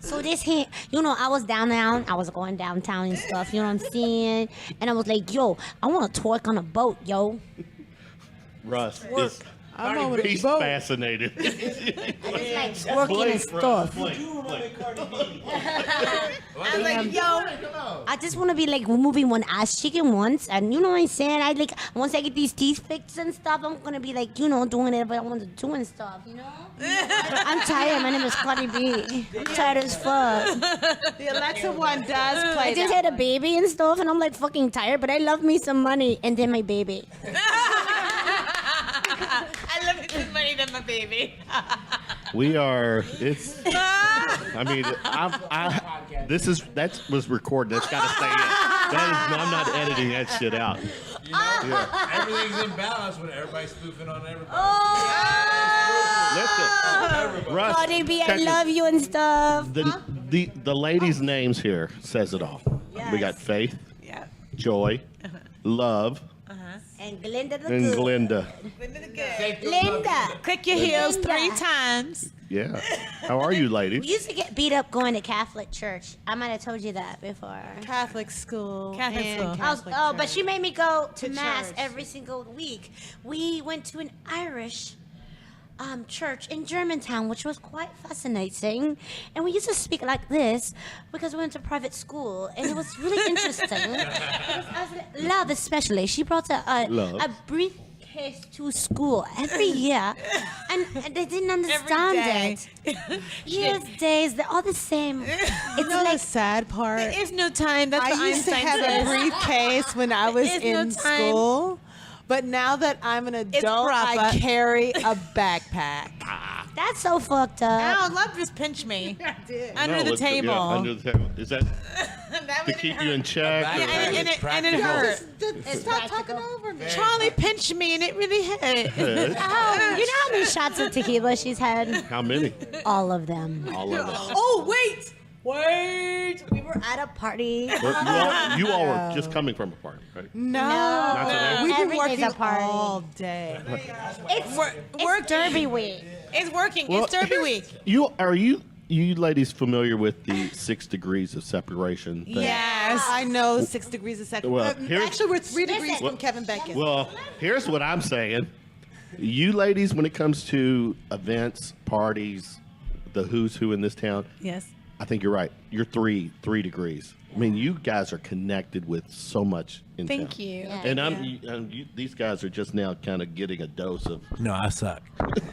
So this hit, I was downtown. I was going downtown and stuff. You know what I'm saying? And I was like, yo, I want to twerk on a boat, yo. Russ he's fascinated. I just like twerking and stuff. I'm like, yo, I just want to be like moving one ass chicken once, and you know what I'm saying? Once I get these teeth fixed and stuff, I'm gonna be like, doing it, but I want to do and stuff, I'm tired. My name is Cardi B. I'm tired as fuck. The Alexa one does play. I just had a baby and stuff, and I'm like fucking tired, but I love me some money and then my baby. I love it some money than my baby. That was recorded. That's got to stay in. I'm not editing that shit out. Everything's in balance when everybody's spoofing on everybody. Listen, Russ, Cardi B, I love you and stuff. the ladies' names here says it all. Yes. We got Faith, Yeah. Joy, Love, And Glenda the and Good. Glenda. Glenda. Click your heels 3 times. Yeah. How are you, We ladies? used to get beat up going to Catholic church. I might have told you that before. Catholic school. Catholic and school. Catholic But church. she made me go to mass church. every single week. We went to an Irish church in Germantown, which was quite fascinating. And we used to speak like this because we went to private school, and it was really interesting. Love, especially, she brought a briefcase to school every year, and they didn't understand it. Years, days, they're all the same. It's The like sad part. There is no time. That's what I used to Einstein have says. a briefcase when I was There is no in time. school. But now that I'm an adult, I proper. carry a backpack. that's so fucked up. Ow, Love just pinched me. Under No, the let's go- table. Yeah, under the table. Is that That to one keep hurt. you in check? Yeah, And it hurt. Stop talking over me. Charlie pinched me and it really hurt. Oh, you know how many shots of tequila she's had? How many? All of them. All of them. Oh, wait. We were at a party. You all were just coming from a party, right? No. Not today? We've been Every day's working a party. all day. It's Derby week. It's working. Well, It's Derby week. Are you ladies familiar with the 6 degrees of separation thing? Yes. I know 6 degrees a second. Well, here's- Actually, we're 3 degrees Listen. from Kevin Bacon. Well, here's what I'm saying. You ladies, when it comes to events, parties, the who's who in this town, Yes. I think you're right. You're three degrees. I mean, you guys are connected with so much in town. Thank you. Yeah. And these guys are just now kind of getting a dose of No, I suck.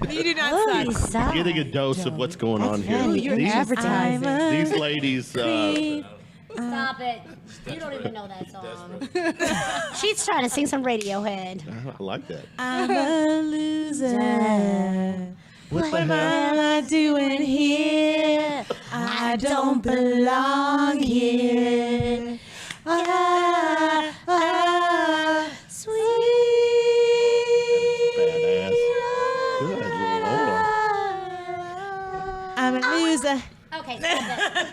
You do not Oh, you suck. suck. getting a dose of what's going on here. funny. You're These, advertising. these ladies, Stop it. You don't even know that song. She's trying to sing some Radiohead. I like that. I'm a loser. What the hell? Am I doing here? I don't belong here. Badass. Good Lord. I'm a loser. Okay, stop it.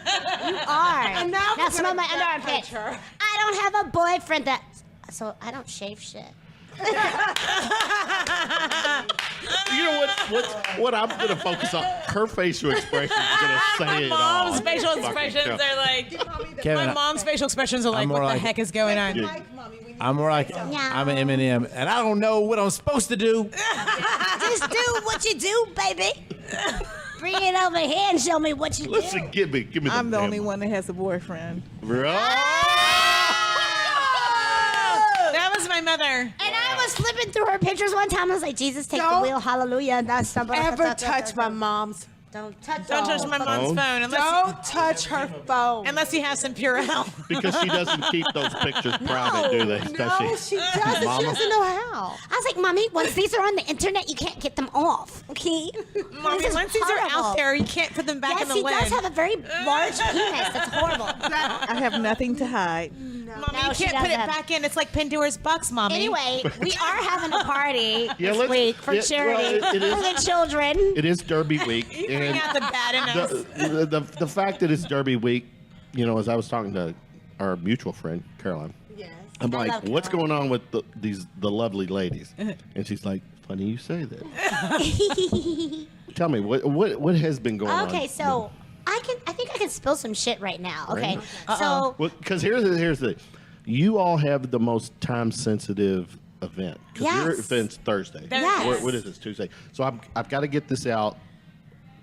You are. And now Now we're smell gonna my underarmpit. touch her. I don't have a boyfriend so I don't shave shit. You know what I'm going to focus on? Her facial expression is going to say it all. Mom's facial Fucking expressions hell. are like. Kevin, My mom's facial expressions are like, I'm what more the like- heck is going on? I'm more like I'm an Eminem, and I don't know what I'm supposed to do. Just do what you do, baby. Bring it over here and show me what you do. Listen, give me the I'm the only damn- one that has a boyfriend. Bro. That was my mother. And I was flipping through her pictures one time. I was like, Jesus, take the Don't wheel, hallelujah. And that's somebody. Ever touch my mom's. Don't touch Don't touch my mom's Phone? phone Don't touch her phone. unless you have some Purell. Because she doesn't keep those pictures private, do they? No, Does she doesn't. She Mama? doesn't know how. I was like, Mommy, once these are on the internet, you can't get them off, okay? Mommy, This is once these are horrible. out there, you can't put them back Yes, in the he lid. does have a very large penis. That's horrible. I have nothing to hide. Mommy, No, you she can't put it doesn't. back in. It's like Pandora's box, Mommy. Anyway, we are having a party Yeah, this let's- week for yeah, charity well, it is- for the children. It is Derby week. You bring and out the bad in us. the fact that it's Derby week, as I was talking to our mutual friend, Caroline, Yes. I'm I like, love what's Caroline. going on with the lovely ladies? And she's like, funny you say that. Tell me, what has been going on? Okay, so I I think I can spill some shit right now. Okay, Right. so Well, because here's the, you all have the most time sensitive event. 'Cause your Yes. event's Thursday. Yes. What is this, Tuesday? So I've got to get this out,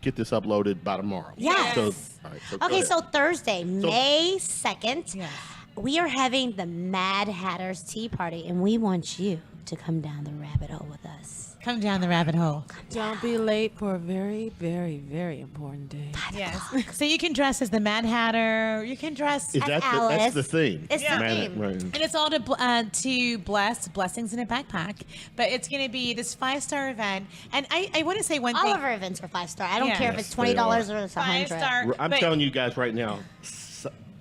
get this uploaded by tomorrow. Yes. So, all right, so go okay, ahead. so Thursday, May 2nd, Yes. we are having the Mad Hatter's Tea Party, and we want you to come down the rabbit hole with us. Come down the rabbit hole. Don't be late for a very, very, very important day. Yes. So you can dress as the Mad Hatter. You can dress, Is as that Alice. that's the theme? It's the Man, theme. right. and it's all to bless blessings in a backpack. But it's going to be this 5-star event. And I want to say one All thing. of our events are 5-star. I don't Yeah. care if Yes, it's they $20 are. or it's $100. 5-star. I'm but- telling you guys right now,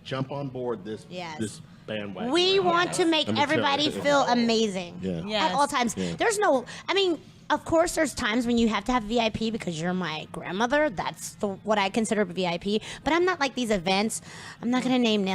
jump on board this Yes. this bandwagon. We right now. want to make Let me tell everybody you. feel amazing Yeah. Yes. at all times. Yeah. There's no, I mean, of course, there's times when you have to have VIP because you're my grandmother. That's what I consider VIP. But I'm not like these events. I'm not going to name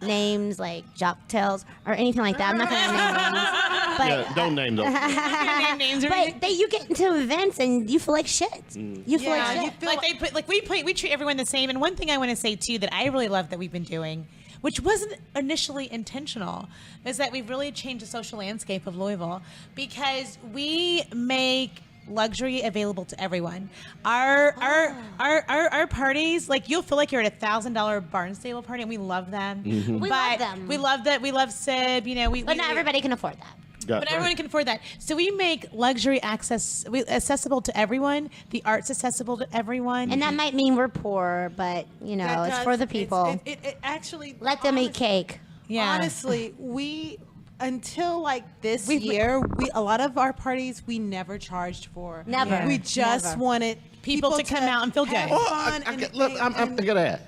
names like Jock Tails or anything like that. I'm not going to name names. But, Yeah, don't name those. Name names or anything. but you get into events and you feel like shit. You feel Yeah, like you shit. feel Like we treat everyone the same. And one thing I want to say too that I really love that we've been doing, which wasn't initially intentional, is that we've really changed the social landscape of Louisville because we make luxury available to everyone. Our parties, like you'll feel like you're at $1,000 Barnstable party, and we love them. Mm-hmm. We love them. We love that. We love Sib. You know, But not everybody can afford that. But everyone can afford that. So we make luxury accessible to everyone. The art's accessible to everyone. And that might mean we're poor, but, you know, That it's does- for the people. It actually Let them eat cake. Yeah. Honestly, we until like this We've- year, a lot of our parties we never charged for. Never. We just Never. wanted People to come out and feel have good. fun Look, I gotta ask.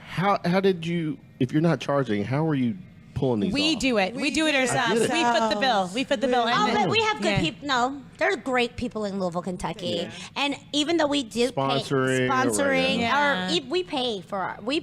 How did you? If you're not charging, how are you pulling these We off? do it. We We do it do it ourselves. We foot the bill. We foot the bill. Oh, And but we have good Yeah. people. No, there's great people in Louisville, Kentucky, and even though we do Sponsoring or sponsoring, Yeah. we pay for our, we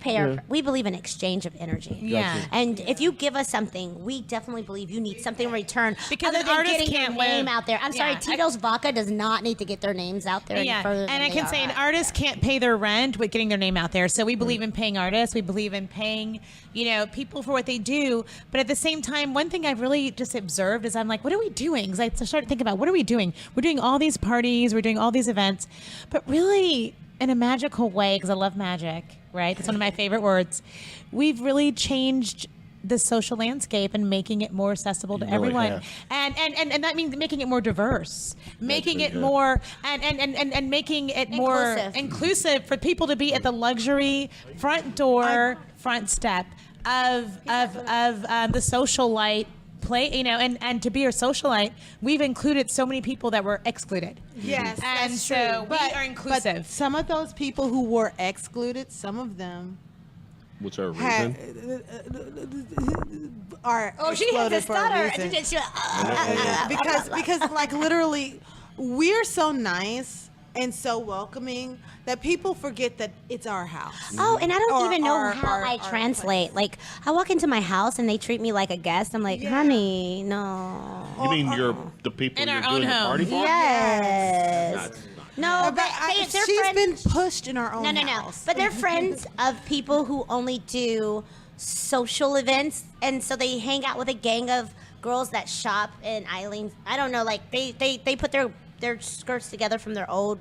believe in exchange of energy. Yeah. And if you give us something, we definitely believe you need something in return. Because other an than artist getting can't your name live- out there. I'm sorry, Yeah. Tito's Vodka does not need to get their names out there any further. And than I they can are. say an artist can't pay their rent with getting their name out there. So we believe in paying artists. We believe in paying, people for what they do. But at the same time, one thing I've really just observed is I'm like, what are we doing? Because I started thinking about what are we doing? We're doing all these parties. We're doing all these events. But really, in a magical way, because I love magic, right? That's one of my favorite words. We've really changed the social landscape and making it more accessible to You really everyone. have. And that means making it more diverse, making it yeah. more and making it more inclusive for people to be at the luxury front door, front step of the socialite play, and to be a socialite, we've included so many people that were excluded. Yes, And that's so true. we are inclusive. But some of those people who were excluded, some of them What's our had, reason? are Oh, she has excluded a for a stutter. reason. And she- because like literally we're so nice and so welcoming that people forget that it's our house. Oh, and I don't Or even know our- how our- I our translate. Like, I walk into my house and they treat me like a guest. I'm like, Yeah. honey, no. You mean you're the people In you're our own doing the home. party for? Yes. No, but they're she's friends. been pushed in our own No. house. But they're friends of people who only do social events, and so they hang out with a gang of girls that shop in Eileen's. I don't know, like they put their skirts together from their old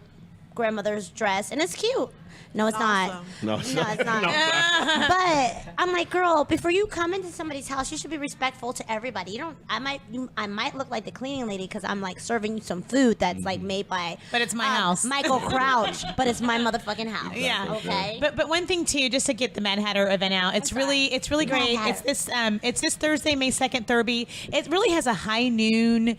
grandmother's dress, and it's cute. No, it's not. Awesome. No, it's No, it's not. No, But I'm like, girl, before you come into somebody's house, you should be respectful to everybody. You don't. I might look like the cleaning lady because I'm like serving you some food that's like made by. But it's my house. Michael Crouch, but it's my motherfucking house. Yeah. Okay. But one thing too, just to get the Mad Hatter event out, it's really great. Hatter. It's this Thursday, May 2nd, Thurby. It really has a high noon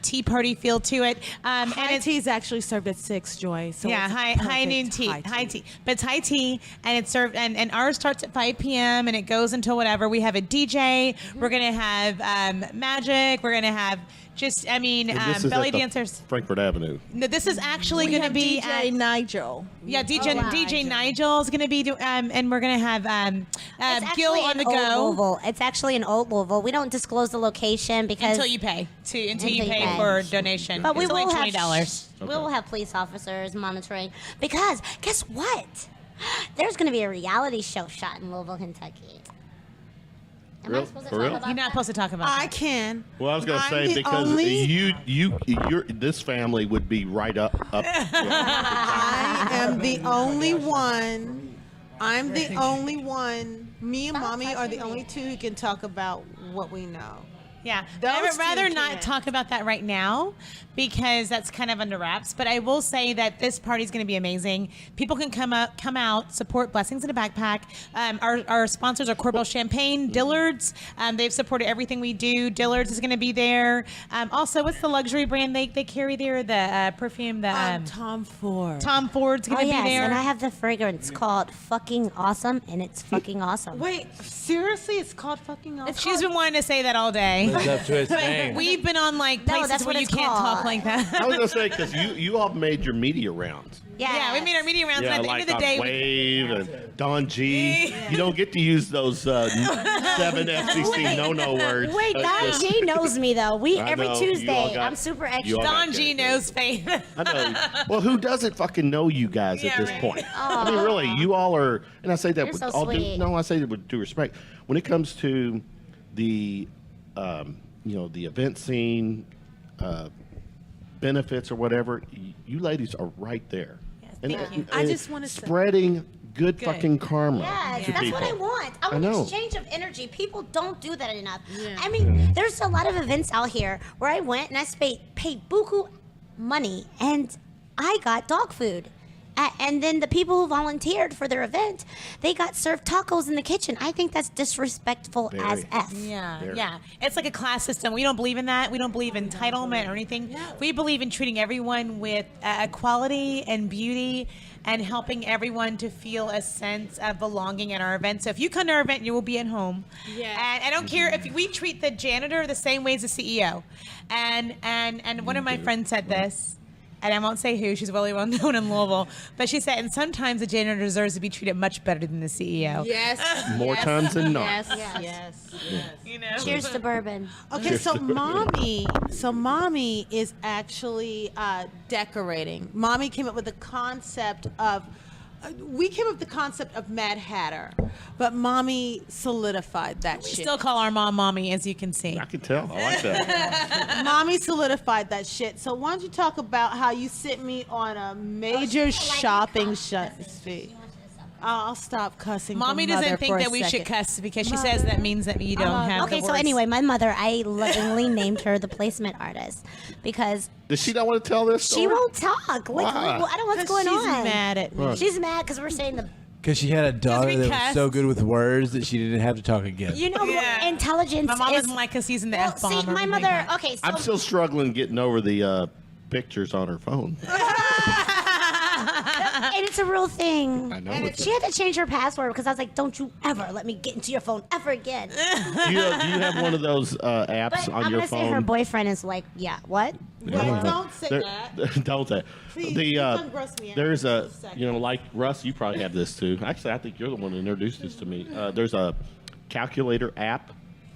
tea party feel to it. And High it's tea is actually served at 6, Joy. So yeah, it's high perfect noon tea, high tea. But it's high tea, and it's served, and ours starts at 5 p.m. and it goes until whatever. We have a DJ. We're gonna have magic. We're gonna have just, And this is belly at the dancers. Frankfurt Avenue. No, this is actually We going to have be DJ at Nigel. yeah, DJ wow. DJ Nigel is going to be and we're going to have It's Gil actually on the in Old go Louisville. It's actually in Old Louisville. We don't disclose the location because until you pay until you Until you pay pay. for a donation. But we it's will only have $20. We will have police officers monitoring because guess what? There's going to be a reality show shot in Louisville, Kentucky. Am I Real? supposed to For talk real? about You're not that? supposed to talk about I that. can. Well, I was going to I'm say the because you're this family would be right up. I am the only one. I'm the only one. Me and Mommy are the only two who can talk about what we know. Yeah, Those I would two rather not can't. talk about that right now because that's kind of under wraps. But I will say that this party is going to be amazing. People can come out, support Blessings in a Backpack. Our sponsors are Corbel Champagne, Dillard's. They've supported everything we do. Dillard's is going to be there. Also, what's the luxury brand they carry there? The perfume, Tom Ford. Tom Ford's going Oh, to yes, be there. and I have the fragrance called Fucking Awesome, and it's fucking awesome. Wait, seriously? It's called fucking awesome? She's been wanting to say that all day. Lives up to its name. We've been on like No, places that's where what you it's can't called. talk like that. I was going to say because you all made your media rounds. Yeah, we made our media rounds. Yeah, and at the like end of the on day, Wave and Don G. You don't get to use those 7 FCC no words. Wait, Don G knows me though. I Every know, you all Tuesday, got- I'm super you extra. all got Don G that. knows Faith. I know. Well, who doesn't fucking know you guys at Yeah, this right. point? I mean, really, you all are, and I say that You're with so all due, sweet. no, I say that with due respect. When it comes to the, the event scene, benefits or whatever, you ladies are right there. Yes, And- thank you. and I just wanna say- spreading good fucking karma Yes, to that's people. what I want. I want know. exchange of energy. People don't do that enough. I mean, there's a lot of events out here where I went and I paid buku money and I got dog food. And then the people who volunteered for their event, they got served tacos in the kitchen. I think that's disrespectful as Very. F. Yeah, There. yeah. It's like a class system. We don't believe in that. We don't believe in entitlement or anything. We believe in treating everyone with equality and beauty and helping everyone to feel a sense of belonging at our event. So if you come to our event, you will be at home. Yeah. And I don't care if we treat the janitor the same way as the CEO. And one of my friends said this. And I won't say who, she's really well known in Louisville. But she said, and sometimes the janitor deserves to be treated much better than the CEO. Yes. More times than not. Yes. You know? Cheers to bourbon. Okay, so mommy is actually decorating. Mommy came up with the concept of. We came up with the concept of Mad Hatter, but Mommy solidified that We shit. still call our mom mommy, as you can see. I can tell. I like that. Mommy solidified that shit. So why don't you talk about how you sent me on a major shopping spree? I'll stop cussing. Mommy for mother doesn't think for a that we should second. cuss because she says that means that you don't have Okay, the so words. anyway, my mother, I lovingly named her the placement artist because Does she not want to tell this story? she won't talk. Like, Why? I don't know what's 'Cause going she's on. mad at me. She's mad because we're saying the. Because she had a daughter we that was cussed. so good with words that she didn't have to talk again. You know, Yeah. intelligence My mom is. doesn't like us using the Well, F-bomb. see, or my anything mother. like that. Okay, so I'm still struggling getting over the pictures on her phone. and it's a real thing. I know And it's she had to change her password because I was like, "Don't you ever let me get into your phone ever again." Do you have one of those apps But on I'm your gonna phone? say her boyfriend is like, "Yeah, what?" Well, don't say There- that. don't say. Please, The don't gross me out. there's a Just a second. like Russ, you probably have this too. Actually, I think you're the one who introduced this to me. There's a calculator app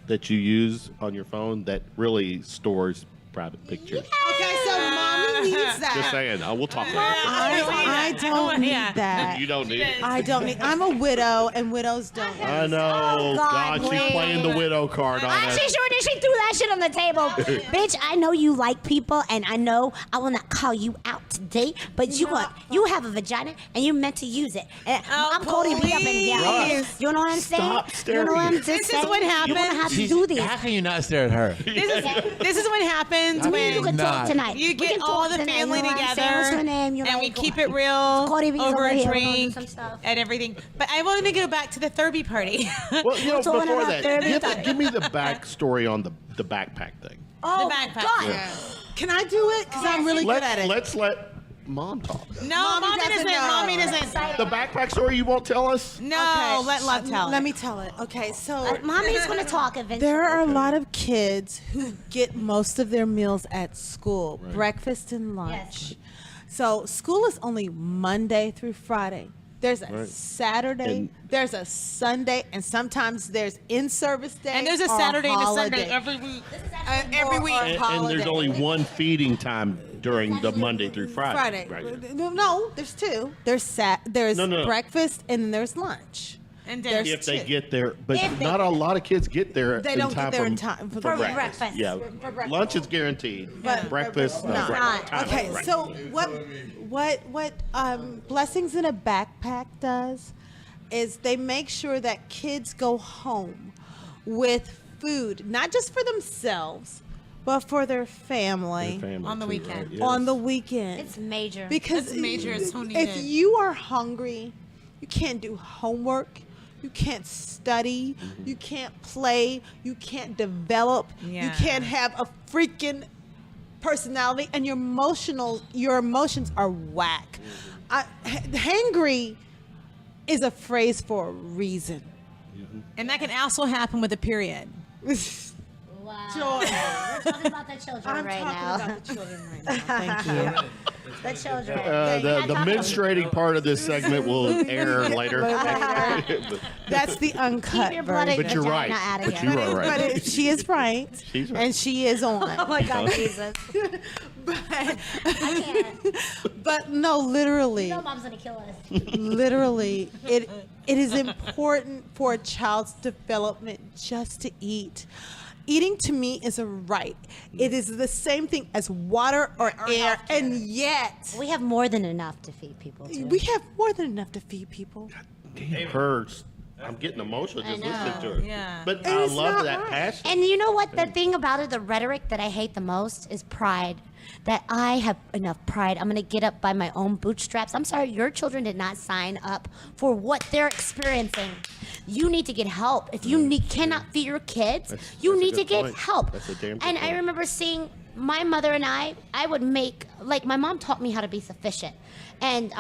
that you use on your phone that really stores private pictures. Okay, so Mommy needs that. Just saying. We'll talk later. I don't need Yeah. that. You don't need it. I don't need. I'm a widow, and widows don't. I know. Oh, God, she's wait. playing the widow card on us. She sure did. She threw that shit on the table. Bitch, I know you like people, and I know I will not call you out today, but you have a vagina, and you're meant to use it. And Oh, I'm Cody B up in here. Russ, You know what I'm saying? stop staring. You know what I'm just This is saying? what You're gonna happens. have to do this. How can you not stare at her? This is what happens Me and when you can talk not. tonight. you We get can all talk the tonight, family you know what I'm together saying? What's your name? You're and like, we keep it real Cody B's over over a here. We're gonna do drink some stuff. and everything. But I want to go back to the Thurby party. Well, talking before about that, therapy. give me the backstory on the backpack thing. Oh, The backpack. God. Yeah. Can I do it? Because I'm really good at it. Let's let Mom talk. No, Mommy mommy doesn't doesn't. know. Mommy doesn't. The backpack story you won't tell us? No, let Love tell. Let me tell it. Okay, so Mommy's gonna talk eventually. there are a lot of kids who get most of their meals at school, breakfast and lunch. Yes. So school is only Monday through Friday. There's a Right. Saturday, And- there's a Sunday, and sometimes there's in-service day. And there's a or Saturday and a holiday. Sunday every week. Every week. And there's only one feeding time during the Monday through Friday. Friday. No, there's two. There's No. breakfast and then there's lunch. And There's If they two. get there, but If they- not a lot of kids get there. They in don't time get there in for- time for for breakfast. breakfast. Yeah, For breakfast. lunch is guaranteed. But- breakfast, No. time. Okay, Right. so what Blessings in a Backpack does is they make sure that kids go home with food, not just for themselves, but for their family, Family On the too, weekend. right? Yes. on the weekend. It's major. Because That's major, it's so if needed. you are hungry, you can't do homework, you can't study, you can't play, you can't develop, you Yeah. can't have a freaking personality, and your emotions are whack. Hangry is a phrase for a reason. And that can also happen with a period. Wow. Joy. We're talking about the children I'm right talking now. about the children right now. Thank you. The children. The menstruating part of this segment will air later. That's the uncut Keep your bloody version. But you're right. vagina out of But here. you are right. But she is right, She's right. and she is on. Oh my God, Jesus. but, I can't. but no, literally, No, mom's gonna kill us. literally, it is important for a child's development just to eat. Eating to me is a right. It is the same thing as water or air, and yet We have more than enough to feed people too. we have more than enough to feed people. Hers. I'm getting emotional just listening to her. Yeah. But And I it's love not that right. passion. And you know what? The thing about it, the rhetoric that I hate the most is pride. That I have enough pride. I'm going to get up by my own bootstraps. I'm sorry, your children did not sign up for what they're experiencing. You need to get help. If you cannot feed your kids, you that's a need to good get point. help. That's a damn good And I point. remember seeing my mother and I would make, like, my mom taught me how to be sufficient and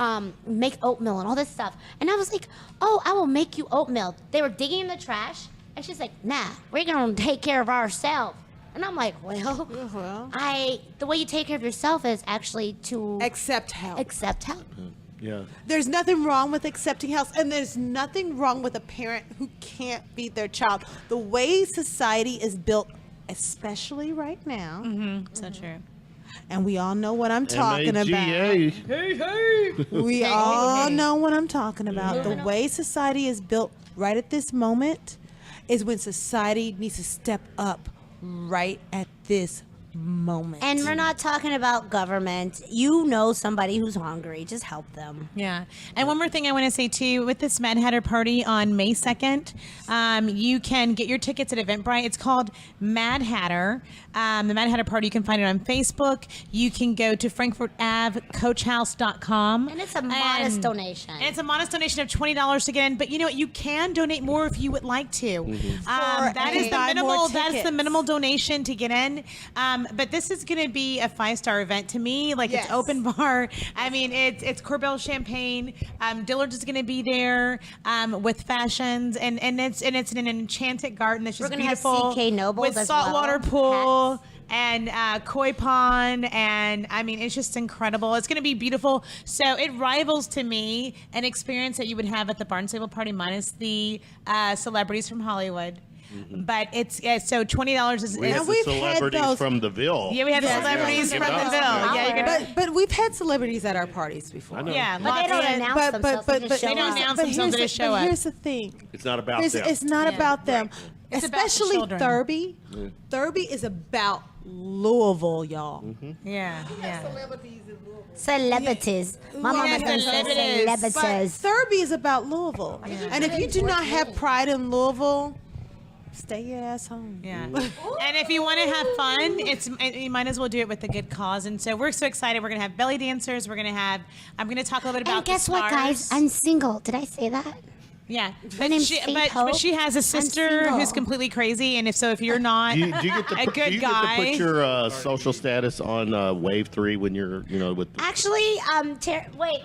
make oatmeal and all this stuff. And I was like, oh, I will make you oatmeal. They were digging in the trash. And she's like, nah, we're going to take care of ourselves. And I'm like, well, the way you take care of yourself is actually to Accept help. accept help. Yeah. There's nothing wrong with accepting help, and there's nothing wrong with a parent who can't feed their child. The way society is built, especially right now, So true. and we all know what I'm talking about. MAGA. We all know what I'm talking about. The way society is built right at this moment is when society needs to step up right at this moment. And we're not talking about government. You know somebody who's hungry. Just help them. Yeah. And one more thing I want to say too, with this Mad Hatter party on May 2nd, you can get your tickets at Eventbrite. It's called Mad Hatter. The Mad Hatter party, you can find it on Facebook. You can go to frankfortavcoachhouse.com. And it's a modest donation. And it's a modest donation of $20 to get in. But you know what? You can donate more if you would like to. That is the buy more minimal. That's the tickets. minimal donation to get in. But this is going to be a 5-star event to me. Like Yes. it's open bar. I mean, it's Corbel Champagne. Dillard's is going to be there with fashions, and it's in an enchanted garden that's just We're gonna have beautiful CK Nobles with as saltwater well. pool. Hats. And koi pond, and I mean, it's just incredible. It's going to be beautiful. So it rivals to me an experience that you would have at the Barnstable party, minus the celebrities from Hollywood. But it's so $20 is. We have the we've had celebrities those- from the Ville. Yeah, we have Yes. celebrities Yeah, from give the it Ville. up. Yeah, you can. But we've had celebrities at our parties before. I know. Yeah, But they don't announce themselves. They just show they don't up. announce But themselves, they here's just the- show but up. here's the thing. It's not about them. It's not about them. It's about the Especially children. Thurby. Thurby is about Louisville, y'all. Yeah, yeah. Celebrities. My mama Yes, says celebrities. But celebrities. Thurby is about Louisville. And if you do not have pride in Louisville, stay your ass home. Yeah. And if you want to have fun, you might as well do it with a good cause. And so we're so excited. We're going to have belly dancers. I'm going to talk a little bit about And guess the what, guys? stars. I'm single. Did I say that? Yeah, name's she, Faith but Hope. she has a sister single. who's completely crazy, and if you're not Do you get to a put, good do you guy, get to put your social status on Wave 3 when you're, with Actually, wait,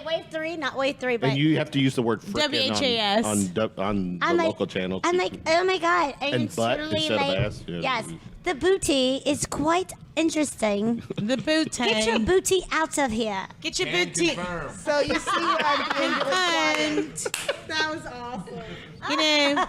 wave 3, not wave 3, but and you have to use the word frickin' WHAS. on the I'm like, local channel. I'm like, oh my god! And it's butt totally instead of like, ass? Yeah. yes, the booty is quite interesting. The booty. Get your booty out of here. Get your booty. So you see what I'm doing with And, that was awesome. you know,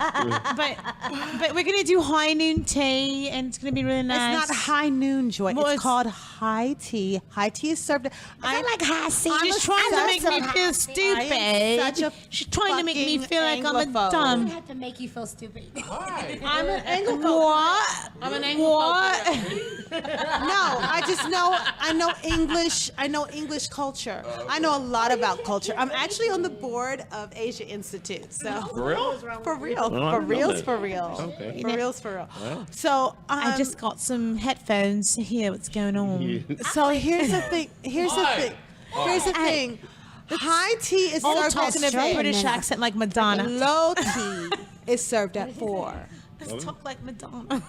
but we're gonna do high noon tea, and it's gonna be really nice. It's not high noon, Joy. Well, It's called high tea. High tea is served. I like high C. She's trying to make me feel stupid. such a She's trying to make me fucking feel like I'm a Anglophobe. dumb. have to make you feel stupid. I'm an Anglophone. What? I'm an What? No, I just know. I know English. I know English culture. I know a lot about culture. I'm actually on the board of Asia Institute. So For real? for real, Well, I for didn't know reals, that. for real, Okay. for reals, for real. So I just got some headphones to hear what's going on. So here's the thing. Here's the thing. Here's the thing. High tea is All served talking at a straight. British accent like Madonna. low tea is served at 4. Let's talk like Madonna.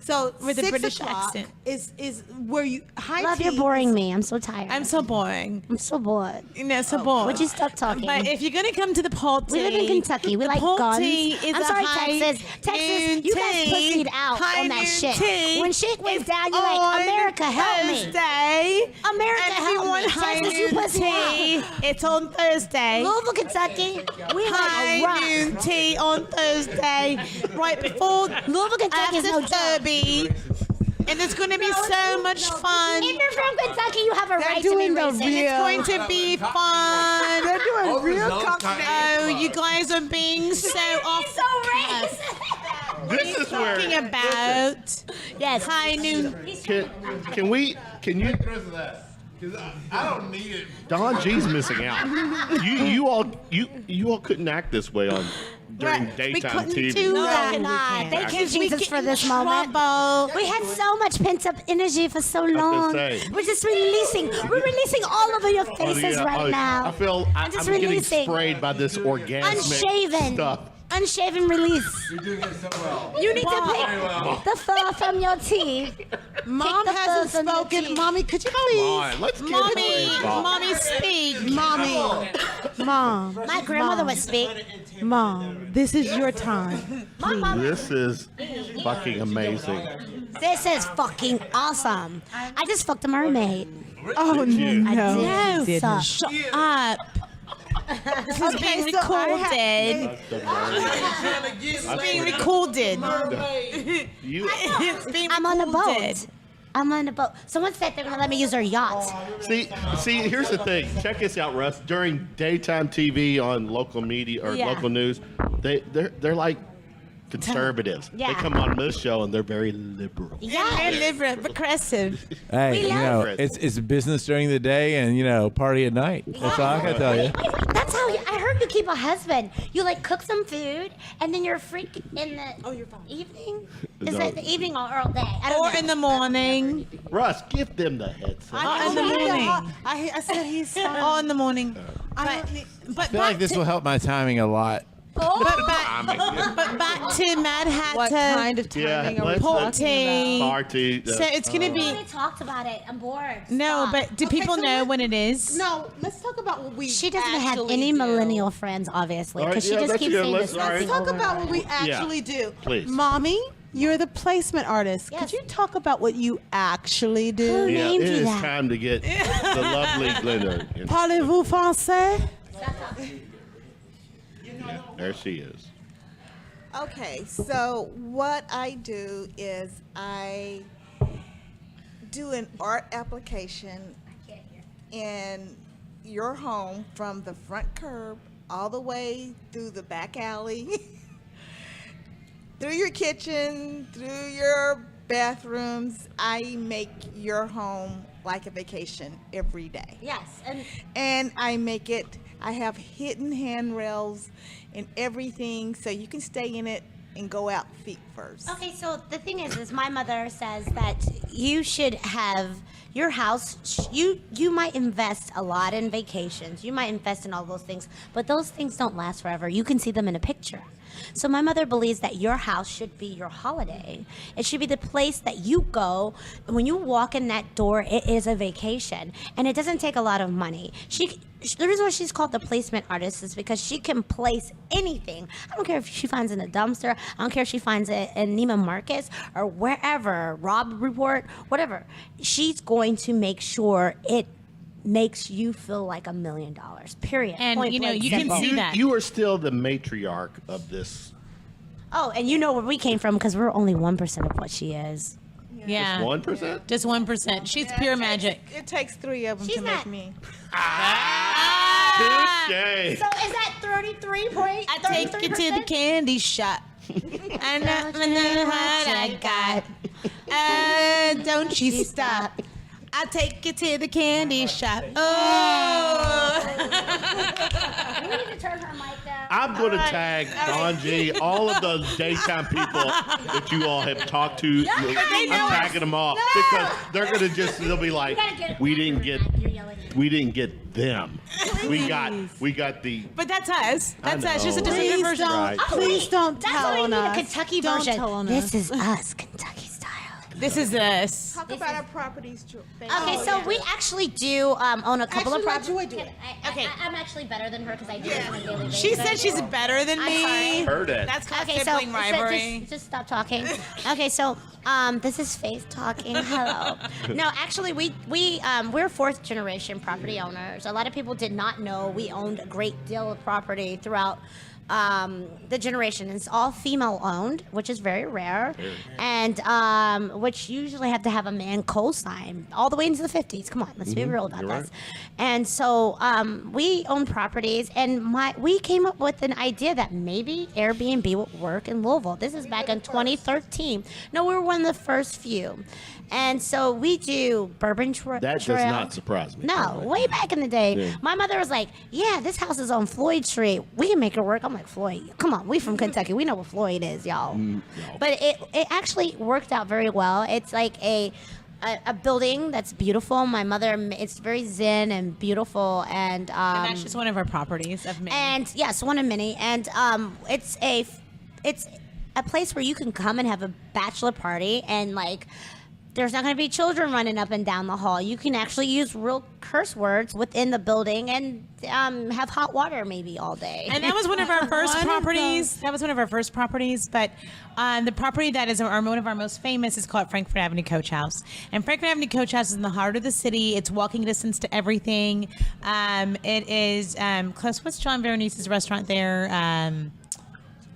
So With a 6 British o'clock accent. is where you high Love, tea. you're boring me. I'm so tired. I'm so boring. I'm so bored. You know, so bored. Would you stop talking? But if you're gonna come to the party, We live in Kentucky. We the like guns. party is I'm a sorry, high Texas. Texas, noon you guys tea. pussied out High on that noon shit. tea When shit went is down, you're like, on America, help me. Thursday. America, And if help you me. want high Texas, you noon pussy tea, it's on Thursday. Louisville, Kentucky. We like a High rock. noon tea on Thursday, right before Louisville, Kentucky is after no joke. Derby. And it's going to be so much fun. If you're from Kentucky, you have a right to be doing the racist. And it's going to be fun. They're doing real cocktails. Oh, you guys are being so off so racist. This is talking where. about Yes. high noon. Can you? Because I don't need it. Don G's missing out. You all couldn't act this way on during Right. We daytime couldn't TV. do that. God, thank you, Because we Jesus, get for in this moment. trouble. We had so much pent up energy for so long. say. We're just releasing. We're releasing all over your faces Yeah, right now. I feel I'm just getting releasing. sprayed by this orgasmic Unshaven. stuff. Unshaven release. You're doing it so well. You need to pick well. the fur from your teeth. Mom Pick the hasn't fur from your spoken. teeth. Mommy, could you Come please? on, let's get Mommy, involved. mommy, speak. Mom, My grandmother would speak. Mom, this is your time. My mom. This is fucking amazing. This is fucking awesome. I just fucked a mermaid. Oh Did you? I no, did. you didn't. Shut up. This is being so I recorded. It's being recorded. You, It's being I'm on a recorded. boat. I'm on a boat. Someone said they're gonna let me use their yacht. see, here's the thing. Check this out, Russ. During daytime TV on local media or Yeah. local news, they're like conservatives. Yeah. They come on this show and they're very liberal. Very liberal, progressive. Hey, We you love know, it. it's business during the day and, party at night. That's all I can tell you. That's how I heard you keep a husband. You like cook some food and then you're a freak in the evening. Is No. it the evening or all day? I don't Or know. in the morning. Russ, give them the headset. In the morning. I said he's fine. Or in the morning. I don't need. But I feel like this will help my timing a lot. But back to Mad Hatter. What kind of Yeah, timing are we let's- talking about? Party. So it's gonna We be already talked about it. I'm bored. no, Stop. but do Okay, people so know let's- when it is? No, let's talk about what we. She doesn't have actually any do. millennial friends, obviously, All right, because she yeah, just that's keeps good. saying Let's- this. all right. Let's talk about what we actually do. please. Mommy, you're the placement artist. Yes. Could you talk about what you actually do? Who Yeah, named it you is that? time to get the lovely Glenda. Parlez-vous français? There she is. Okay, so what I do is I do an art application in your home from the front curb all the way through the back alley, through your kitchen, through your bathrooms. I make your home like a vacation every day. Yes, And I have hidden handrails and everything so you can stay in it and go out feet first. okay. So the thing is my mother says that you should have your house. You might invest a lot in vacations. You might invest in all those things, but those things don't last forever. You can see them in a picture. So my mother believes that your house should be your holiday. It should be the place that you go. When you walk in that door, it is a vacation. And it doesn't take a lot of money. The reason why she's called the placement artist is because she can place anything. I don't care if she finds it in a dumpster. I don't care if she finds it in Neiman Marcus or wherever, Rob Report, whatever. She's going to make sure it makes you feel like $1 million, period. And, Point you know, blank, you can simple. see that. You are still the matriarch of this. Oh, and you know where we came from because we're only 1% of what she is. Yeah. 1%? Just 1%. She's pure magic. It takes 3 of them She's to not- make me. Touche. So is that 33 point? I take you to the candy shop. And I know what I got. Don't you stop. I'll take you to the candy shop. Oh. We need to turn her mic down. I'm going to tag Don G, all of those daytime people that you all have talked to. I'm tagging them all because they're going to they'll be like, we didn't get them. We got the. But that's us. That's us. Just a know. different version. Right. Please don't That's tell why we on need us. a Kentucky Don't version. tell on This us. is us, Kentucky style. This is us. Talk about our properties. Okay, so we actually do own a couple of properties. Okay. Okay, I'm actually better than her because I do this on a daily basis. She said she's better than I'm me. sorry. Heard it. That's called Okay, so sibling rivalry. just stop talking. Okay, so this is Faith talking. Hello. No, actually, we're fourth generation property owners. A lot of people did not know we owned a great deal of property throughout the generation. It's all female owned, which is very rare, and which usually have to have a man co-sign all the way into the 50s. Come on, let's be real about You're this. right. And so we own properties, and we came up with an idea that maybe Airbnb would work in Louisville. This is back in 2013. No, we were one of the first few. And so we do bourbon trail. That does not surprise me. No, way back in the day, Yeah. my mother was like, "Yeah, this house is on Floyd Street. We can make it work." I'm like, "Floyd, come on, we from Kentucky. We know what Floyd is, y'all." No. But it actually worked out very well. It's like a building that's beautiful. My mother, it's very zen and beautiful, and And that's just one of our properties of many. and yes, one of many. And it's a place where you can come and have a bachelor party, and like, there's not going to be children running up and down the hall. You can actually use real curse words within the building and have hot water maybe all day. And that was one of our first One of properties. That was one of our first properties. But the property that is one of our most famous is called Frankfurt Avenue Coach House. And Frankfurt Avenue Coach House is in the heart of the city. It's walking distance to everything. It is close. What's John Veronice's restaurant there?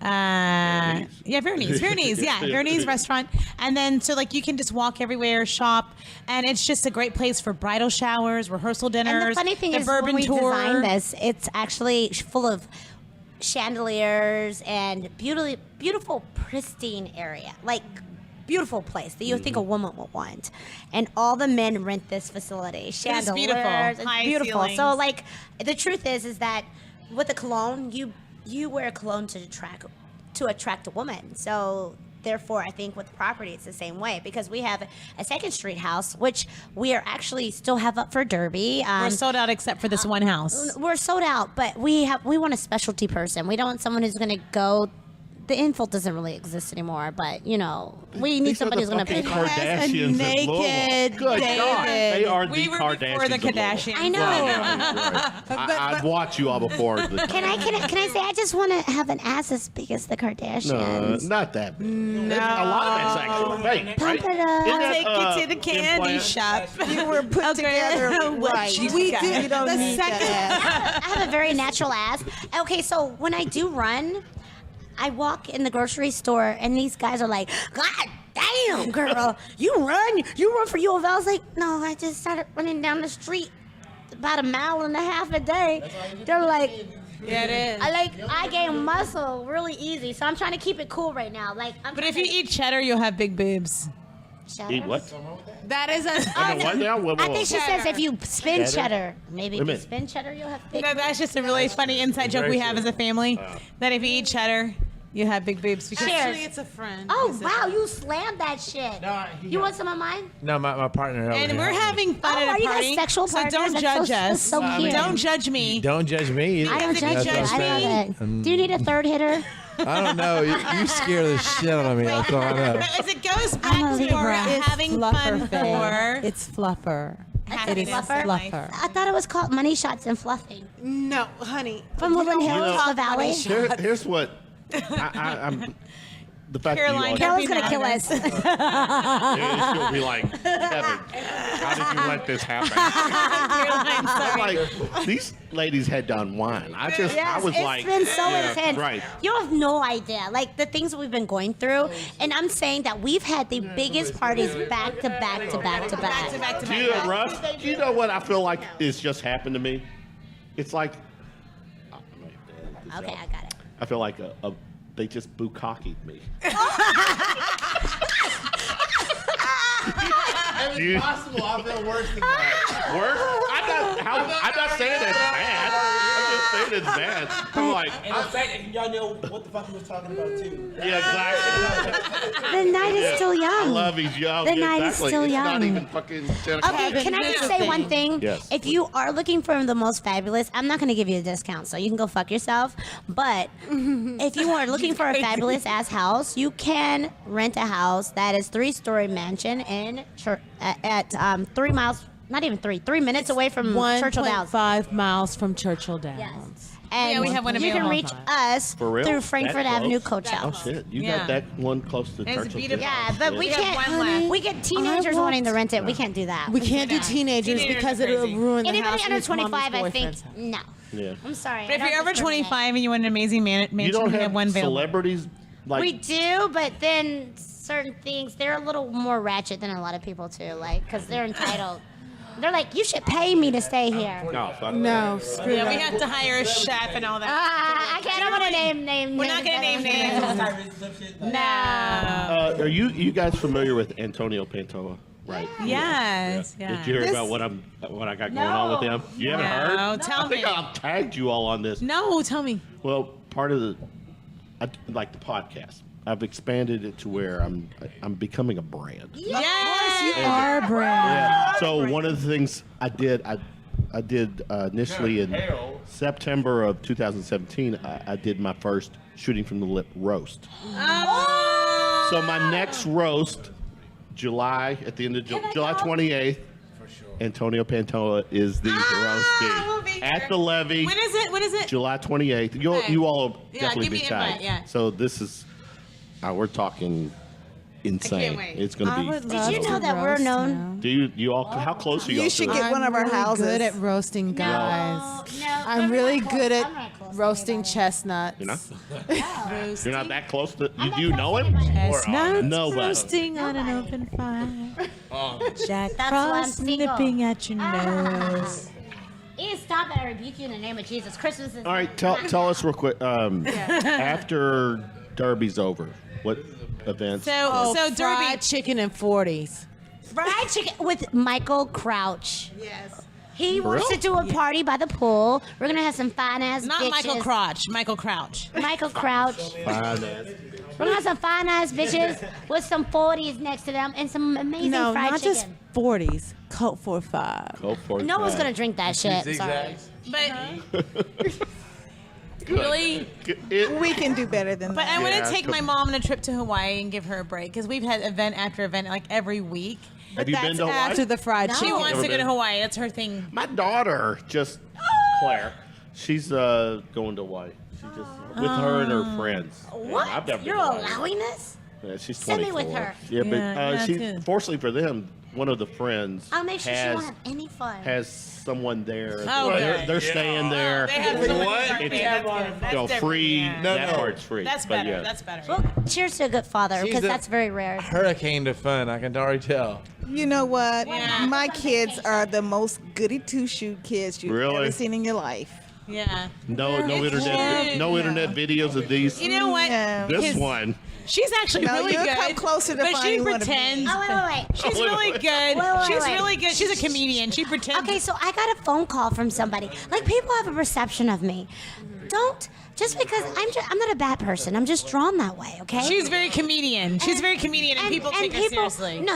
Veronice, Veronice restaurant. And then, so like, you can just walk everywhere, shop, and it's just a great place for bridal showers, rehearsal dinners. And the funny thing the is, bourbon when we tour. designed this, it's actually full of chandeliers and beautiful, pristine area, like beautiful place that you would think a woman would want. And all the men rent this facility. Chandeliers, beautiful. it's High beautiful. ceilings. So like, the truth is that with a cologne, you wear a cologne to attract a woman. So therefore, I think with property, it's the same way, because we have a Second Street house, which we are actually still have up for Derby. We're sold out except for this one house. We're sold out, but we want a specialty person. We don't want someone who's going to go. The infield doesn't really exist anymore, but we need These somebody are who's the going to pay fucking for it. Kardashians of naked Louisville. Good God, they are the We were Kardashians. before the of Louisville. Kardashians. I know. I'd watch you all before. Can I say I just want to have an ass as big as the No, Kardashians? not that big. No. A lot of that's actually fake, right? Pump it up. Isn't that, Take you to the candy implant? shop. You were put together What right. you We got? do. You don't The need second, that. I have a very natural ass. Okay, so when I do run, I walk in the grocery store and these guys are like, "God damn, girl, you run for U of L." I was like, "No, I just started running down the street about 1.5 miles a day." They're like, Yeah, it is. I gain muscle really easy, so I'm trying to keep it cool right now. But if you eat cheddar, you'll have big boobs. Eat what? that is a. I know what now? Whoa, I whoa. think she says if you spin Cheddar? cheddar, maybe Wait a if you minute. spin cheddar, you'll have big. That's just a really funny inside joke we have as a family. That if you eat cheddar, You have big boobs because Cheers. Actually, it's a friend. Oh, Is it- wow, you slammed that shit. You want some of mine? No, my partner. over and here. we're having fun Oh, at are a you guys party. sexual so partners? don't That's judge so- us. that's so cute. Don't judge me. Don't judge me either. I don't If you judge you. judge I love it. Do you need a third hitter? I don't know. You scare the shit out of me. That's all I know. As it goes I'm back a to Libra. our It's having fun Faye. for It's fluffer. It is happiness in life. fluffer. I thought it was called money shots and fluffing. No, honey. From Woodland You don't Hills, talk the Valley. money Here's what I'm. The fact Caroline, that you Carol's gonna kill us. all, she'll be like, Kevin, how did you let this happen? Caroline, sorry. Like these ladies had done wine. I was it's like, been so yeah, intense. right? You have no idea, like the things we've been going through. And I'm saying that we've had the biggest parties back to back to back to back. Back to Do you, back. Russ? Do you know what I feel like is just happened to me? It's like, Okay, I got it. I feel like they just bukkakied me. It's possible. I feel worse than that. Worse? I'm not saying it's bad. I'm just saying it's bad. I'm like, And the fact that y'all know what the fuck he was talking about too. yeah, exactly. The night is still I young. love these young. The night is exactly. still It's young. not even fucking 10 o'clock. Okay, can I just say one thing? Yes. If you are looking for the most fabulous, I'm not going to give you a discount, so you can go fuck yourself. But if you are looking for a fabulous ass house, you can rent a house that is 3-story mansion in at 3 miles, not even 3 minutes away from Churchill Downs. 1.5 miles from Churchill Downs. Yes. And Yeah, we have one you can available. reach us For real? through Frankfurt That Avenue close? Coach Oh House. shit! You Yeah. got that one close to It's Churchill. beautiful. Yeah, but we We have can't. one left. We get teenagers I wanting to want- rent it. We can't do that. We can't do not. teenagers Teenagers because are it'll crazy. ruin the Anybody house. under with mom's 25, I think, boyfriend's house. no. Yeah. I'm sorry. But if I you're don't over discriminate. 25 and you want an amazing mansion, You don't we have have one available. celebrities like We do, but then certain things, they're a little more ratchet than a lot of people too, like, because they're entitled. They're like, you should pay me to stay here. no, fuck No, that. screw Yeah, we that. have to hire a chef and all that. I can't. I don't want to name. We're not gonna name names. Tyrese some shit. Like, No. Are you guys familiar with Antonio Pantoja? Right. Yes. Yeah. Yeah. Did you hear about what I got going on with him? You haven't heard? No, tell I think me. I've tagged you all on this. No, tell me. Well, part of like the podcast, I've expanded it to where I'm becoming a brand. Yes. Our brand. Yeah. So one of the things I did initially in September of 2017, I did my first shooting from the lip roast. Oh. So my next roast, July at the end of July 28th. Antonio Pantoja is the we'll roasting be at here. the Levee. When is it? When is it? July 28th. Okay. You all will Yeah, definitely give be me an invite, tagged. yeah. So this is, we're talking insane. wait. It's going I to be. would Did love you know to that we're roast known? now. Do you all? How close are you? You all should to get it? one of our really houses. good at roasting guys. I'm really good at roasting chestnuts. You're not. Oh. You're not that close to. You do know him? Chestnuts No, but- roasting on an open fire. Jack That's why I'm Frost single. nipping at your nose. Ian, stop it! I rebuke you in the name of Jesus. Christmas is. All right, tell us real quick. After Derby's over, what events? So Fried Derby. chicken and 40s. Fried chicken with Michael Crouch. Yes. He wants to real? do a party by the pool. We're gonna have some fine ass Not bitches. Michael Crotch. Michael Crouch. Michael Crouch. Fine. We're gonna have some fine ass bitches with some 40s next to them and some amazing No, fried not chicken. just 40s. Coke 45. Go for it. No one's gonna drink that shit. Sorry. But really, We can do better than but that. I want Yeah, to take my mom on a trip to Hawaii and give her a break because we've had event after event like every week. Have you been That's to Hawaii? after the fried No. She chicken. wants Never to go to been. Hawaii. That's her thing. My daughter just Claire. She's going to Hawaii. She just with her and her friends. What? I've never been You're to Hawaii. allowing this? Yeah, she's Send me 24. with her. Yeah, but Yeah, that's she good. fortunately for them, one of the friends I'll make sure she has won't have any fun. has someone there. Oh, they're good. they're staying there. They have someone What? who's our It's favorite. That's you know, different, free. yeah. That No. part's free. That's but better. yeah. That's better. Well, cheers to a good father She's because a- that's very rare. Hurricane to fun. I can already tell. You know what? Yeah. My kids are the most goody two shoe kids you've Really? ever seen in your life. Yeah. No It's internet cute. no internet videos of these. You know what? No. This His- one. She's actually No, really you'll good. come closer to but she finding one of these. pretends. Oh, wait. She's Wait, really wait. good. Wait, She's wait. really good. She's a comedian. She pretends. Okay, so I got a phone call from somebody. Like, people have a perception of me. Don't just because I'm not a bad person. I'm just drawn that way. Okay. She's very comedian. She's very comedian, and people take her seriously. No.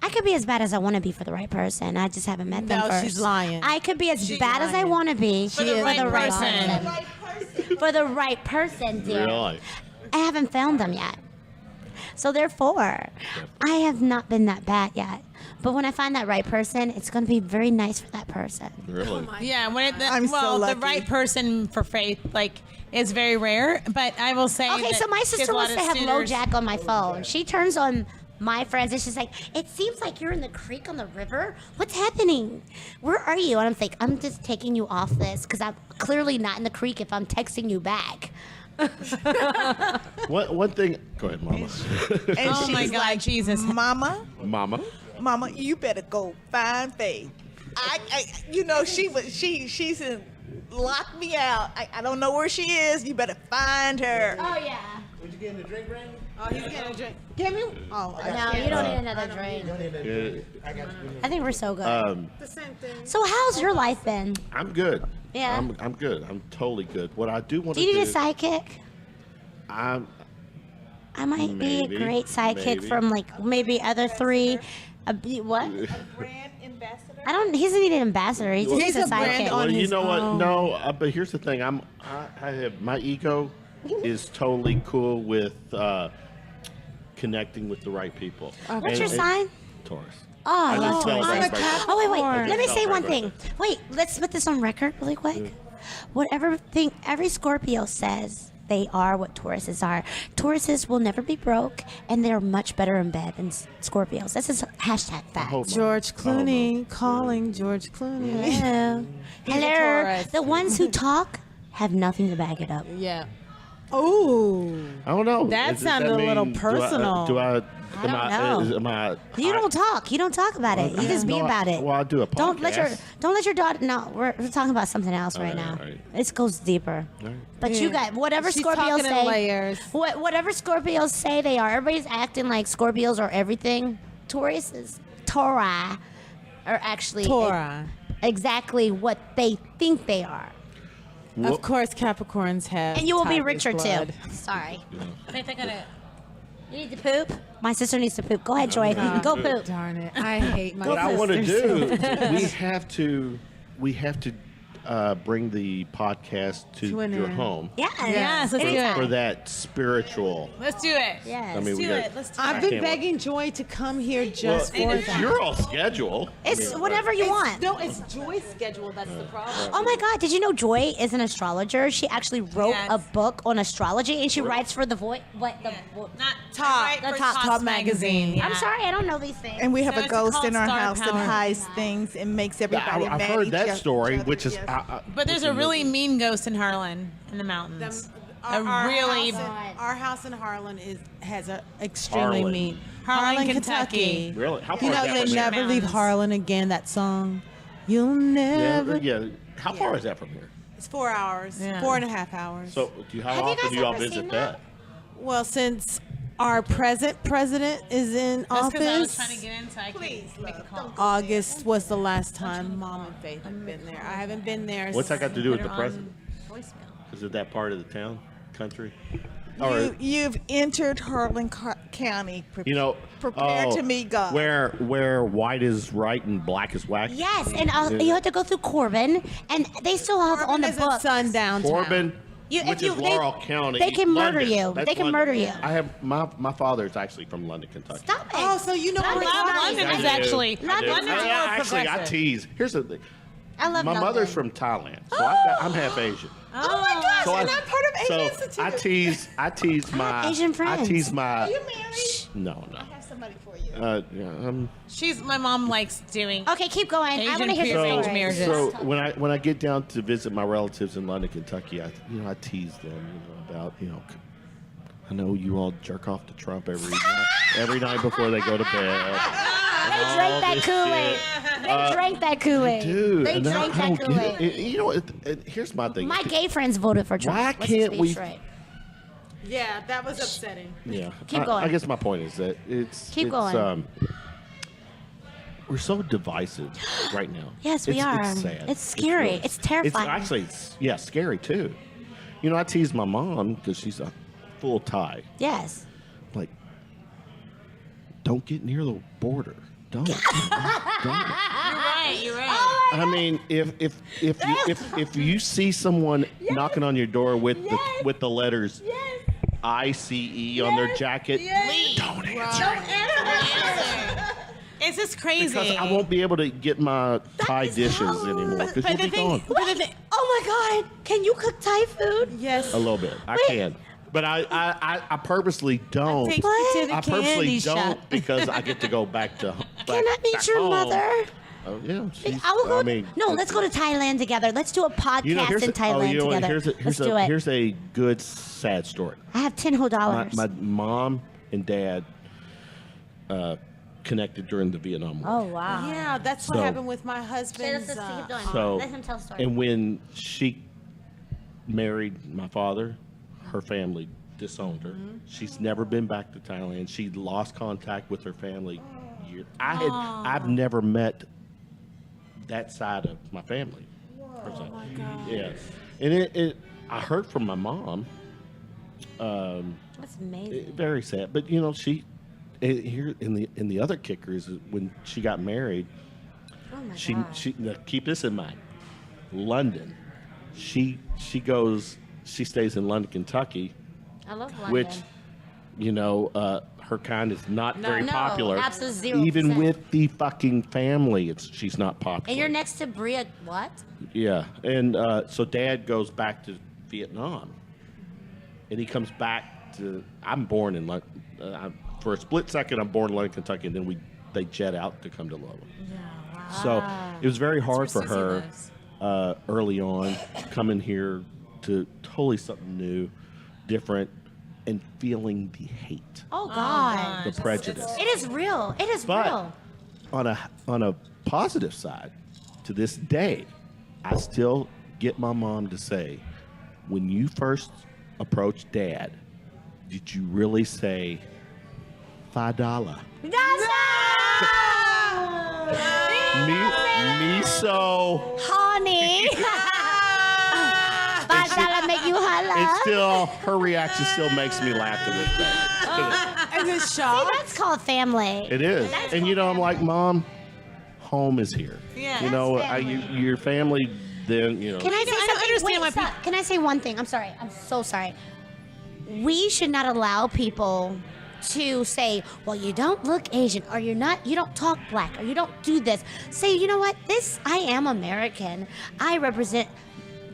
I could be as bad as I want to be for the right person. I just haven't met them No, first. she's lying. I could be as bad as I want to be For the right person. For the right person, dear. Really? I haven't found them yet. So therefore, I have not been that bad yet. But when I find that right person, it's going to be very nice for that person. Really? Yeah, I'm so the lucky. right person for Faith, is very rare. But I will say, Okay, that so my she has sister a lot wants of to have suitors. LoJack on my phone. She turns on my friends and she's like, "It seems like you're in the creek on the river. What's happening? Where are you?" And I'm like, "I'm just taking you off this because I'm clearly not in the creek if I'm texting you back." One thing. Go ahead, Mama. And Oh she's my God, like, Jesus. Mama, Mama. you better go find Faith. She's in, locked me out. I don't know where she is. You better find her. Oh yeah. Would you get in the drink, Brandon? Oh, he's getting a drink. Give me. Oh, No, you don't need another drink. Yeah, I got you. I think we're so good. the same thing. So how's your life been? I'm good. Yeah. I'm good. I'm totally good. What I do want Do to you do. need a sidekick? I'm. I might be Maybe, a great sidekick maybe. from maybe other three. What? Brand ambassador. I don't. He doesn't need an ambassador. He just needs a a brand sidekick. on Well, you his know what? own. No, but here's the thing. I have my ego is totally cool with connecting with the right people. What's your sign? Taurus. Oh, I I love just tell Taurus. everybody. Oh, wait. Capricorn. Let me say Tell one everybody. thing. Wait, let's put this on record really quick. Every Scorpio says they are what Tauruses are. Tauruses will never be broke, and they're much better in bed than Scorpios. This is hashtag fact. hope- George Clooney calling George Clooney. Hello. Hello. Taurus. The ones who talk have nothing to back it up. Yeah. Oh. I don't know. That Does sounded a little personal. Do I? I don't know. Am I? You don't talk. You don't talk about it. You just be No, about it. Well, I do a podcast. Don't let your daughter. No, we're talking about something else right now. right. It goes deeper. All right. But you Yeah. got whatever She's Scorpios talking in say. layers. Whatever Scorpios say they are. Everybody's acting like Scorpios are everything. Tauri are actually Torah. exactly what they think they are. Of course, Capricorns have. And you will be tiger's richer blood. too. Sorry. Faith, I gotta. You need to poop. My sister needs to poop. Go ahead, Joy. Go poop. Darn it! I hate my What I want to sisters. do, we have to bring the podcast to To an your end. home Yes. Yes, let's do Anytime. it. for that spiritual. Let's do it. Yes. I mean, Let's we do got. it. Let's do I've it. been can't wait. begging Joy to come here Well, just for it's that. your all schedule. It's whatever you want. No, it's Joy's schedule. That's the problem. Oh my God! Did you know Joy is an astrologer? She actually wrote Yes. a book on astrology, and she writes for the Voice. What the? Not Top. right The for Top Tops magazine. Yeah. I'm sorry, I don't know these things. And we have So a it's ghost called in our Star house Power. that hides things and makes everybody I've mad heard at that each story, other. which is. Yes. But there's a really mean ghost in Harlan in the mountains. Our really house in Harlan has a extremely Harlan. mean. Harlan, Kentucky. Really? How far You know, is that you'll from never here? leave Harlan again. That song. You'll never. Yeah. How far is that from here? It's 4 hours. Yeah. 4.5 hours. So, how Have you often guys do y'all ever visit seen that? Well, since our present president is in Just because I was office, trying to get in so I could make a call. August was the last time Mom and Faith have been there. I haven't been there. What's that got to do with the Put her president? on voicemail. Is it that part of the town, country? You've entered Harlan County. Prepare to meet God. Where white is right and black is whack. Yes, and you have to go through Corbin, and they still have on the is book. in sundown town. Corbin, You- which if is you- they- Laurel County. they can murder London. you. That's They can London. murder you. I have my father is actually from London, Kentucky. Stop it. Oh, so you know London, where it's London, from. London is I do. actually. I do. London's I- more actually, I progressive. tease. Here's the thing. I love My London. mother's from Thailand, so I'm half Asian. Oh my gosh, So and I'm part of Asian so Institute. I tease my Asian friends. I tease my. Are you married? No. I have somebody for you. Yeah, My mom likes doing. Okay, keep going. I Asian want to hear people. the Arranged story. marriages. So when I get down to visit my relatives in London, Kentucky, I tease them, about I know you all jerk off to Trump every night before they go to bed. They drank that Kool-Aid. They drank that Kool-Aid. Dude, They and I drank don't that get Kool-Aid. it. You know, here's my thing. My gay friends voted for Trump. Why Let's just can't be we- straight. Yeah, that was upsetting. Yeah. Keep going. I guess my point is that Keep going. We're so divisive right now. Yes, we are. It's sad. It's scary. It's terrifying. It's actually, scary too. You know, I tease my mom because she's a full Thai. Yes. Like, don't get near the border. Don't. Don't. You're right. I mean, if you see someone knocking on your door with the letters ICE on their jacket, don't answer. It's just crazy. Because I won't be able to get my Thai dishes anymore. Because you'll be gone. Oh my God! Can you cook Thai food? Yes. A little bit. I can. But I purposely don't. Take you to the I purposely candy don't shop. because I get to go back to. Can I meet your mother? Oh yeah. I will go. No, let's go to Thailand together. Let's do a podcast in Thailand together. Let's do it. Here's a good sad story. I have $10 whole dollars. My mom and dad connected during the Vietnam War. Oh wow. Yeah, that's what So- happened with my husband's. Keep going. So, Let him tell a story. and when she married my father, her family disowned her. She's never been back to Thailand. She lost contact with her family. I've never met that side of my family. Oh my God. Yes, and I heard from my mom. That's amazing. Very sad, but you know here in the other kicker is when she got married. Oh my She God. now keep this in mind. London. She stays in London, Kentucky, I love London. which her kind is not very no, popular. absolutely 0%. Even with the fucking family, she's not popular. And you're next to Bria. What? Yeah, and so Dad goes back to Vietnam, and he comes back to. I'm born in London. For a split second, I'm born in London, Kentucky, and then they jet out to come to Louisville. So it was very hard for her early on, coming here to totally something new, different, and feeling the hate, Oh God. the prejudice. It is real. It is But real. on a positive side, to this day, I still get my mom to say, when you first approached Dad, did you really say $5? Me so. Honey. $5 make you holla. It's still, her reaction still makes me laugh to this day. And it's shock. That's called family. It is. And I'm like, Mom, home is here. Yeah. Your family, then, Can I say I don't something? understand why Stop. Can I say one thing? I'm sorry. I'm so sorry. We should not allow people to say, well, you don't look Asian, or you don't talk black, or you don't do this. Say, you know what? I am American. I represent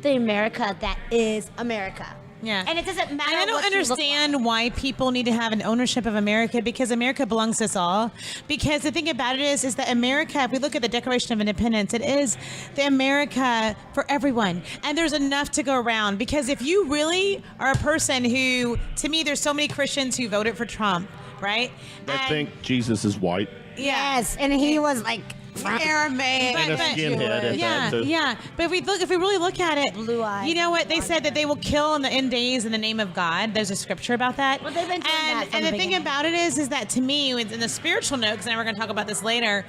the America that is America. Yeah. And it doesn't matter. And I don't what you look understand like. why people need to have an ownership of America, because America belongs to us all. Because the thing about it is that America, if we look at the Declaration of Independence, it is the America for everyone. And there's enough to go around. Because if you really are a person who, to me, there's so many Christians who voted for Trump, right? I think Jesus is white. Yes, and he was like Aramaic. And a skinhead at Yeah, that, too. yeah. But if we really look at it, Blue eyes. you know what? They said that they will kill in the end days in the name of God. There's a scripture about that. Well, they've been doing that from and the the thing beginning. about it is that to me, in the spiritual note, because we're going to talk about this later,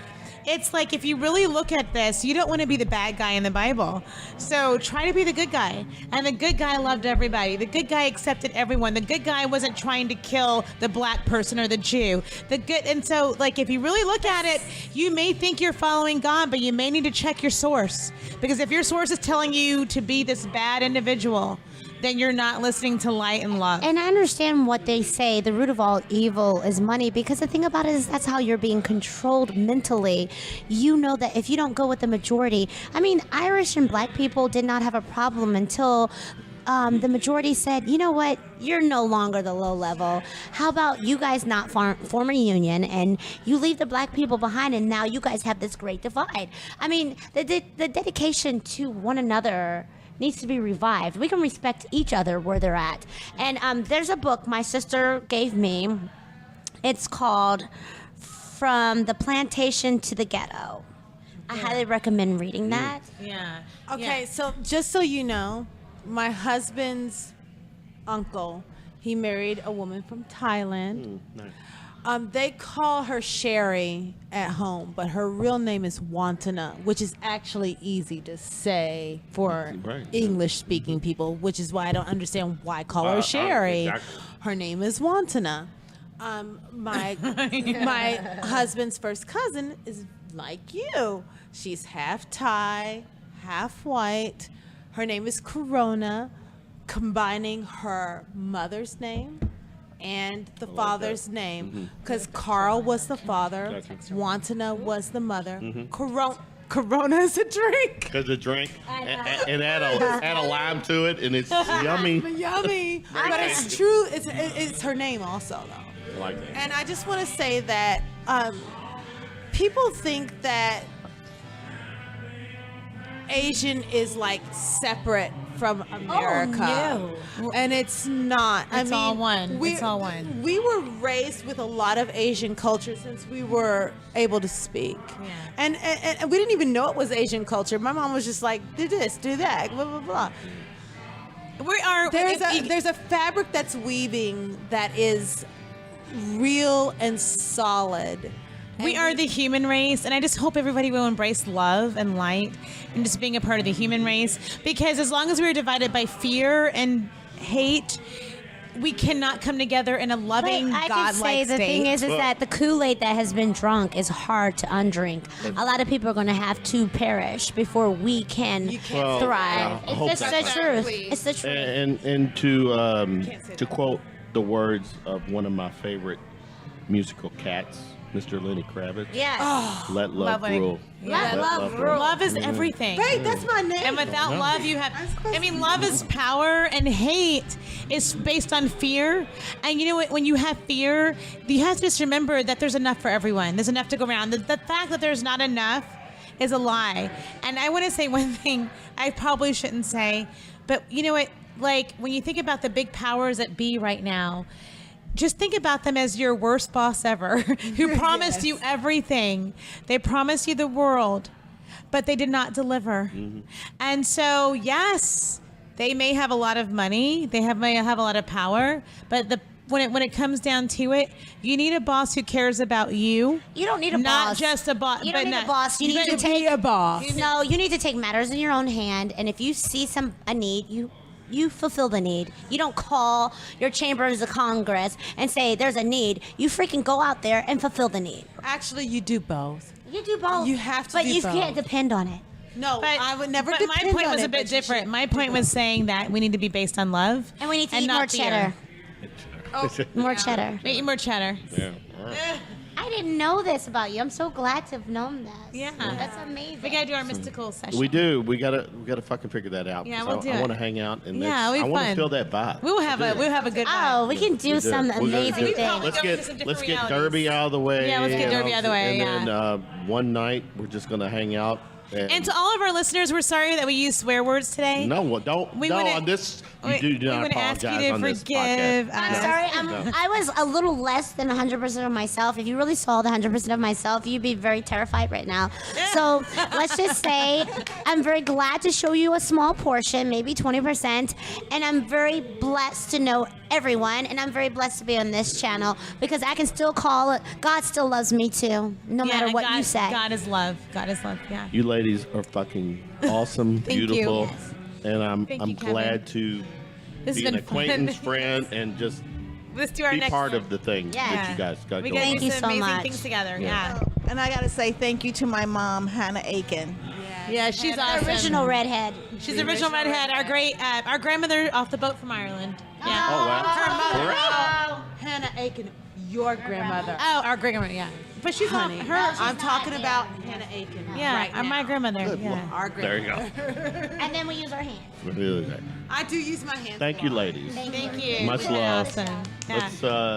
it's like if you really look at this, you don't want to be the bad guy in the Bible. So try to be the good guy. And the good guy loved everybody. The good guy accepted everyone. The good guy wasn't trying to kill the black person or the Jew. And so, like, if you really look at it, you may think you're following God, but you may need to check your source. Because if your source is telling you to be this bad individual, then you're not listening to light and love. And I understand what they say. The root of all evil is money, because the thing about it is that's how you're being controlled mentally. You know that if you don't go with the majority, I mean, Irish and black people did not have a problem until the majority said, you know what, you're no longer the low level. How about you guys not form a union and you leave the black people behind, and now you guys have this great divide. I mean, the dedication to one another needs to be revived. We can respect each other where they're at. And there's a book my sister gave me. It's called From the Plantation to the Ghetto. I highly recommend reading that. Yeah. Okay, Yeah. so just so you know, my husband's uncle, he married a woman from Thailand. Nice. They call her Sherry at home, but her real name is Wantana, which is actually easy to say for Right. English-speaking people, which is why I don't understand why call her Sherry. Exactly. Her name is Wantana. My husband's first cousin is like you. She's half Thai, half white. Her name is Corona, combining her mother's name and the father's name, because Carl was the father, Wantana was the mother. Corona is a drink. Because a drink and add a lime to it, and it's yummy. Yummy. But it's true. It's her name also, though. I like that. And I just want to say that people think that Asian is like separate from America. no. And it's not. It's all one. It's all one. We were raised with a lot of Asian culture since we were able to speak. Yeah. And we didn't even know it was Asian culture. My mom was just like, do this, do that, blah, blah, blah. There's a fabric that's weaving that is real and solid. We are the human race, and I just hope everybody will embrace love and light and just being a part of the human race. Because as long as we are divided by fear and hate, we cannot come together in a loving, But I could godlike say the state. thing is that the Kool-Aid that has been drunk is hard to undrink. A lot of people are going to have to perish before we can thrive. I hope It's the that's truth. It's the truth. And to quote the words of one of my favorite musical cats, Mr. Lenny Kravitz. Yes. Let love Love rule. Let love rule. Love is everything. Right, that's my name. And without love, you have. I mean, love is power, and hate is based on fear. And you know what? When you have fear, you have to just remember that there's enough for everyone. There's enough to go around. The fact that there's not enough is a lie. And I want to say one thing I probably shouldn't say, but you know what? Like, when you think about the big powers that be right now, just think about them as your worst boss ever, who promised you everything. They promised you the world, but they did not deliver. And so, yes, they may have a lot of money, may have a lot of power, but when it comes down to it, you need a boss who cares about you. You don't need a not boss. just a boss. You don't need a boss. You need to be a boss. No, you need to take matters in your own hand. And if you see a need, you fulfill the need. You don't call your chambers of Congress and say there's a need. You freaking go out there and fulfill the need. Actually, you do both. You do both. You have to but do you both. can't depend on it. No, I would never But depend my point on was it, a bit but you different. should. My point was saying that we need to be based on love. And we need to eat not more fear. cheddar. More cheddar. Eat more cheddar. Yeah. I didn't know this about you. I'm so glad to have known that. Yeah. That's amazing. We gotta do our mystical session. We do. We gotta fucking figure that out. Yeah, 'cause we'll do I it. want to hang out and Yeah, it'll be I want to fun. feel that vibe. We'll have a good Oh, we can do some We're gonna amazing do- things. Let's Go into some get different Derby realities. out of the way. Yeah, let's get Derby out of the way, And then one night we're just gonna hang out. And to all of our listeners, we're sorry that we used swear words today. No, well, don't. We no, wanna- on this, we- you do we not wanna ask you apologize to on this forgive podcast. us. I'm sorry. I was a little less than 100% of myself. If you really saw the 100% of myself, you'd be very terrified right now. So let's just say I'm very glad to show you a small portion, maybe 20%. And I'm very blessed to know everyone. And I'm very blessed to be on this channel because I can still call it. God still loves me too, no matter what God, you say. God is love. God is love. Yeah. You ladies are fucking awesome, Thank you. beautiful, Yes. and I'm Thank you, Kevin. glad to This be has an been fun. acquaintance, friend, and just Let's do our be next part one. of the thing Yeah. that you guys got We going got on. Thank you some so amazing much. things together. Yeah. Yeah. And I got to say thank you to my mom, Hannah Aiken. Yeah, she's awesome. The original redhead. She's the original redhead. Our grandmother off the boat from Ireland. Yeah. Oh, wow. Her mother. Hannah Aiken, your grandmother. Oh, our grandmother. Yeah. But she's Honey, not her. I'm talking about Hannah Aiken. Yeah, right now. my grandmother. Good. Yeah. Our There you grandmother. go. And then we use our hands. Really nice. I do use my hands. Thank you, ladies. Thank you. Much This has been love. Awesome. Yeah.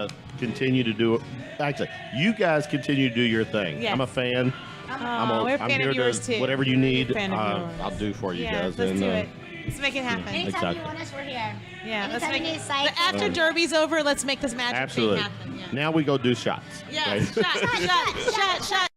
Let's continue to do it. Actually, you guys continue to do your thing. Yes. I'm a fan. We're a I'm fan here of yours to too. whatever you need. We're a fan of yours. I'll do for you Yeah, guys. let's and, do it. Let's make it happen. Anytime Exactly. you want us, we're here. Yeah, let's Anytime make you it. need sight. After Derby's over, let's make this magic Absolutely. thing happen. Yeah. Now we go do shots. Yeah. right? Shot.